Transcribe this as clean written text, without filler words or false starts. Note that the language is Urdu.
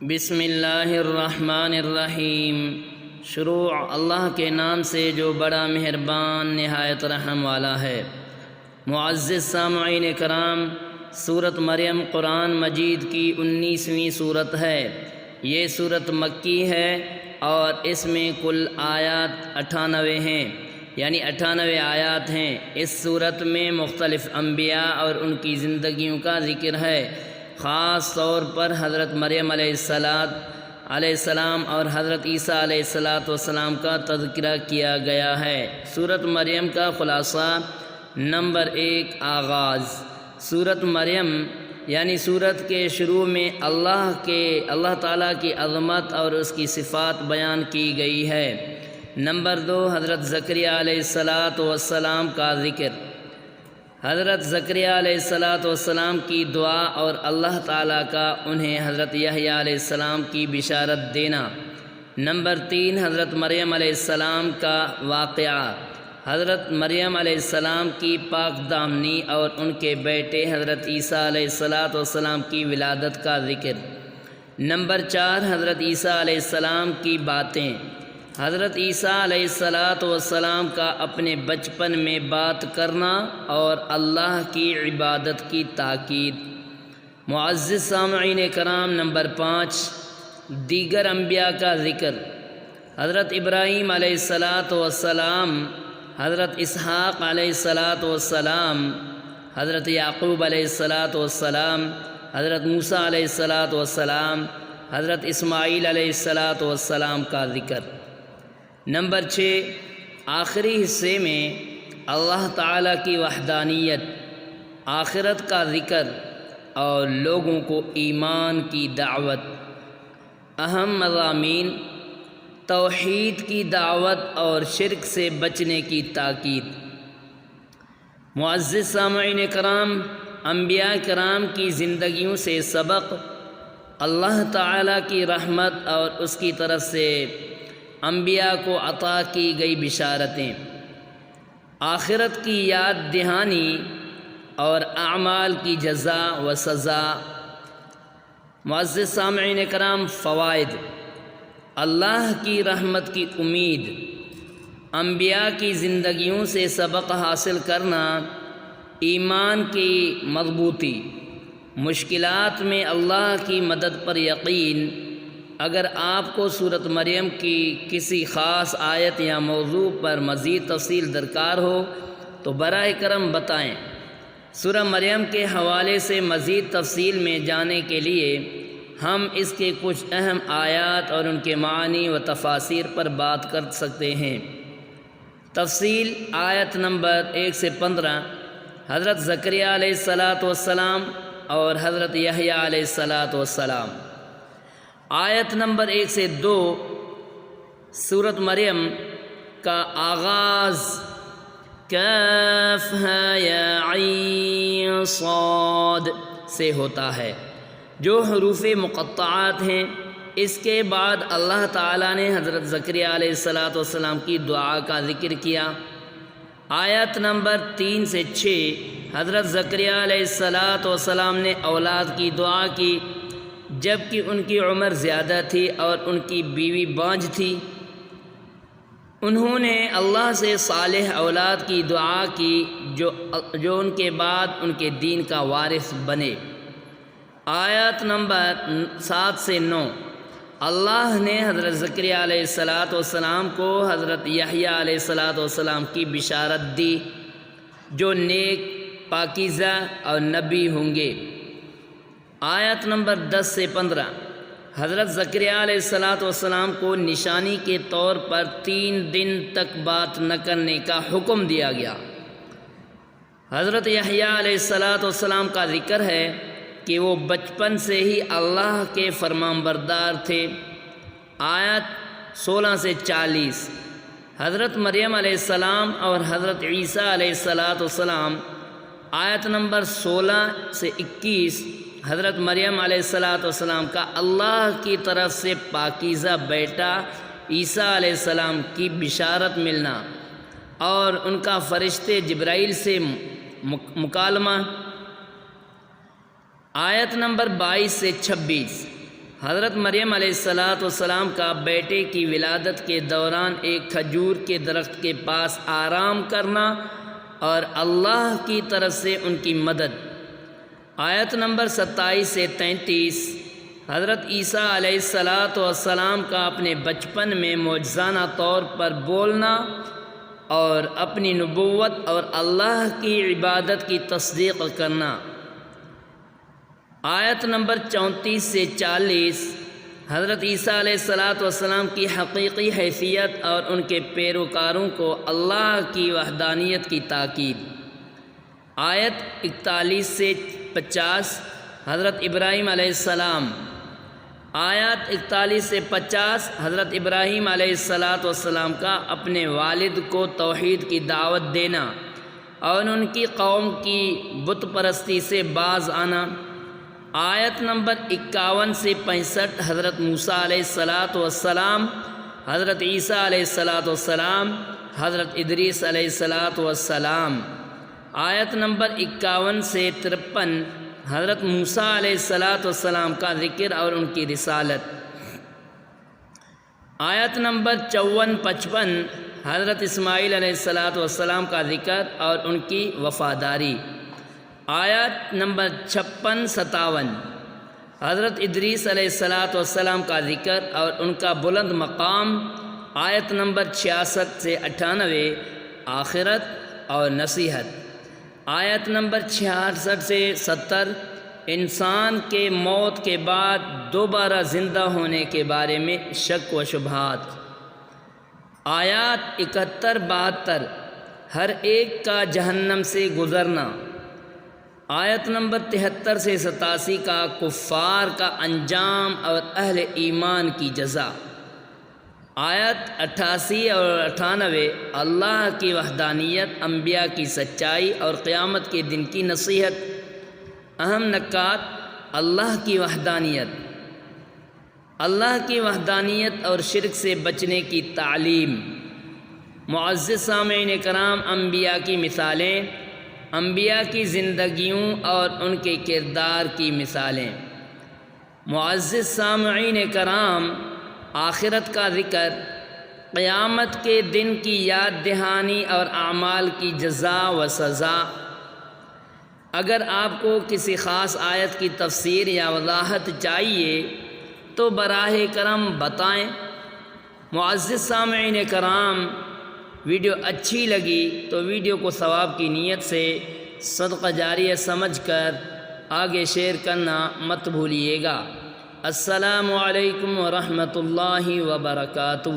بسم اللہ الرحمن الرحیم۔ شروع اللہ کے نام سے جو بڑا مہربان نہایت رحم والا ہے۔ معزز سامعین کرام، سورۃ مریم قرآن مجید کی 19ویں سورت ہے۔ یہ سورت مکی ہے اور اس میں کل آیات 98 ہیں، یعنی 98 آیات ہیں۔ اس سورت میں مختلف انبیاء اور ان کی زندگیوں کا ذکر ہے۔ خاص طور پر حضرت مریم علیہ السلام اور حضرت عیسیٰ علیہ السلام کا تذکرہ کیا گیا ہے۔ سورت مریم کا خلاصہ۔ نمبر 1، آغاز۔ سورت مریم یعنی سورت کے شروع میں اللہ تعالیٰ کی عظمت اور اس کی صفات بیان کی گئی ہے۔ نمبر 2، حضرت زکریا علیہ السلام کا ذکر۔ حضرت زکریا علیہ السلام کی دعا اور اللہ تعالیٰ کا انہیں حضرت یحییٰ علیہ السلام کی بشارت دینا۔ نمبر 3، حضرت مریم علیہ السلام کا واقعہ۔ حضرت مریم علیہ السلام کی پاک دامنی اور ان کے بیٹے حضرت عیسیٰ علیہ السلام کی ولادت کا ذکر۔ نمبر 4، حضرت عیسیٰ علیہ السلام کی باتیں۔ حضرت عیسیٰ علیہ السلام کا اپنے بچپن میں بات کرنا اور اللہ کی عبادت کی تاکید۔ معزز سامعین کرام، نمبر 5، دیگر انبیاء کا ذکر۔ حضرت ابراہیم علیہ السلام، حضرت اسحاق علیہ السلام، حضرت یعقوب علیہ السلام، حضرت موسیٰ علیہ السلام، حضرت اسماعیل علیہ السلام کا ذکر۔ نمبر 6، آخری حصے میں اللہ تعالیٰ کی وحدانیت، آخرت کا ذکر اور لوگوں کو ایمان کی دعوت۔ اہم مضامین: توحید کی دعوت اور شرک سے بچنے کی تاکید۔ معزز سامعین کرام، انبیاء کرام کی زندگیوں سے سبق، اللہ تعالیٰ کی رحمت اور اس کی طرف سے انبیاء کو عطا کی گئی بشارتیں، آخرت کی یاد دہانی اور اعمال کی جزا و سزا۔ معزز سامعین کرام، فوائد: اللہ کی رحمت کی امید، انبیاء کی زندگیوں سے سبق حاصل کرنا، ایمان کی مضبوطی، مشکلات میں اللہ کی مدد پر یقین۔ اگر آپ کو سورت مریم کی کسی خاص آیت یا موضوع پر مزید تفصیل درکار ہو تو براہ کرم بتائیں۔ سورہ مریم کے حوالے سے مزید تفصیل میں جانے کے لیے ہم اس کے کچھ اہم آیات اور ان کے معنی و تفاسیر پر بات کر سکتے ہیں۔ تفصیل: آیت نمبر 1 سے 15، حضرت زکریا علیہ السلام اور حضرت یحییٰ علیہ السلام۔ آیت نمبر 1 سے 2، سورت مریم کا آغاز کافہا یا عین صاد سے ہوتا ہے، جو حروف مقطعات ہیں۔ اس کے بعد اللہ تعالیٰ نے حضرت زکریا علیہ السلام کی دعا کا ذکر کیا۔ آیت نمبر 3 سے 6، حضرت زکریا علیہ السلام نے اولاد کی دعا کی، جبکہ ان کی عمر زیادہ تھی اور ان کی بیوی بانجھ تھی۔ انہوں نے اللہ سے صالح اولاد کی دعا کی جو ان کے بعد ان کے دین کا وارث بنے۔ آیت نمبر 7 سے 9، اللہ نے حضرت زکریا علیہ السلام کو حضرت یحییٰ علیہ السلام کی بشارت دی، جو نیک، پاکیزہ اور نبی ہوں گے۔ آیت نمبر 10 سے 15، حضرت زکریا علیہ السلام کو نشانی کے طور پر 3 دن تک بات نہ کرنے کا حکم دیا گیا۔ حضرت یحییٰ علیہ السلام کا ذکر ہے کہ وہ بچپن سے ہی اللہ کے فرمانبردار تھے۔ آیت 16 سے 40، حضرت مریم علیہ السلام اور حضرت عیسیٰ علیہ السلام۔ آیت نمبر 16 سے 21، حضرت مریم علیہ السلام کا اللہ کی طرف سے پاکیزہ بیٹا عیسیٰ علیہ السلام کی بشارت ملنا اور ان کا فرشتے جبرائیل سے مکالمہ۔ آیت نمبر 22 سے 26، حضرت مریم علیہ السلام کا بیٹے کی ولادت کے دوران ایک کھجور کے درخت کے پاس آرام کرنا اور اللہ کی طرف سے ان کی مدد۔ آیت نمبر 27 سے 33 حضرت عیسیٰ علیہ السلام کا اپنے بچپن میں معجزانہ طور پر بولنا اور اپنی نبوت اور اللہ کی عبادت کی تصدیق کرنا۔ آیت نمبر 34 سے 40 حضرت عیسیٰ علیہ السلام کی حقیقی حیثیت اور ان کے پیروکاروں کو اللہ کی وحدانیت کی تاکید۔ آیت 41 سے 50 حضرت ابراہیم علیہ السلام۔ آیات 41 سے 50 حضرت ابراہیم علیہ السلام کا اپنے والد کو توحید کی دعوت دینا اور ان کی قوم کی بت پرستی سے باز آنا۔ آیت نمبر 51 سے 65 حضرت موسیٰ علیہ السلام، حضرت عیسیٰ علیہ السلام، حضرت ادریس علیہ السلام۔ آیت نمبر 51 سے 53 حضرت موسیٰ علیہ السلام کا ذکر اور ان کی رسالت۔ آیت نمبر 54-55 حضرت اسماعیل علیہ السلام کا ذکر اور ان کی وفاداری۔ آیت نمبر 56-57 حضرت ادریس علیہ السلام کا ذکر اور ان کا بلند مقام۔ آیت نمبر 66 سے 98 آخرت اور نصیحت۔ آیت نمبر 66 سے 70 انسان کے موت کے بعد دوبارہ زندہ ہونے کے بارے میں شک و شبہات۔ آیات 71-72 ہر ایک کا جہنم سے گزرنا۔ آیت نمبر 73 سے 87 کا کفار کا انجام اور اہل ایمان کی جزا۔ آیت 88 اور 98 اللہ کی وحدانیت، انبیاء کی سچائی اور قیامت کے دن کی نصیحت۔ اہم نکات: اللہ کی وحدانیت، اللہ کی وحدانیت اور شرک سے بچنے کی تعلیم۔ معزز سامعین کرام، انبیاء کی مثالیں، انبیاء کی زندگیوں اور ان کے کردار کی مثالیں۔ معزز سامعین کرام، آخرت کا ذکر، قیامت کے دن کی یاد دہانی اور اعمال کی جزا و سزا۔ اگر آپ کو کسی خاص آیت کی تفسیر یا وضاحت چاہیے تو براہ کرم بتائیں۔ معزز سامعین کرام، ویڈیو اچھی لگی تو ویڈیو کو ثواب کی نیت سے صدقہ جاریہ سمجھ کر آگے شیئر کرنا مت بھولیے گا۔ السلام علیکم ورحمۃ اللہ وبرکاتہ۔